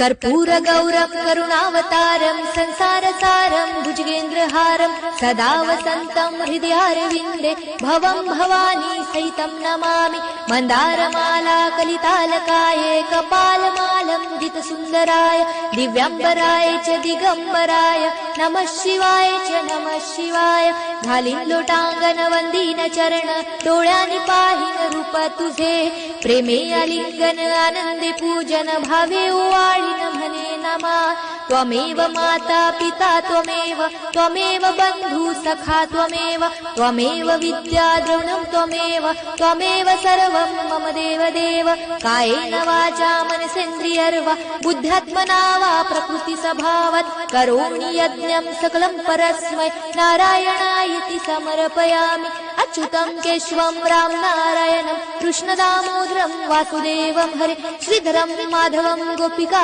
कर्पूरगौरं करुणावतारं संसारसारं भुजगेन्द्रहारं सदा वसन्तं हृदयारविन्दे भवं भवानी सहितं नमामि। मन्दारमाला कलितालकाये कपालमालं जितसुन्दराय दिव्याम्बराय च दिगम्बराय नमः शिवाय च नमः शिवाय। घालीन लोटांगण वंदीन चरण डोळ्यांनी पाहीन रूप तुझे प्रेमे आलिंगन आनंदे पूजन भावे ओवाळीन म्हणे नमा। त्वमेव माता पिता त्वमेव बंधु सखा त्वमेव विद्या द्रविणं त्वमेव सर्वं मम देव कायेन वाचा मनसेन्द्रियर्वा बुद्ध्यात्मना वा प्रकृति स्वभावात् करोमि यज्ञं सकलं परस्मै नारायणायति समर्पयामि। अच्युतं केशवं राम नारायणं कृष्ण दामोदरं वासुदेवं हरे श्रीधरं माधवं गोपिका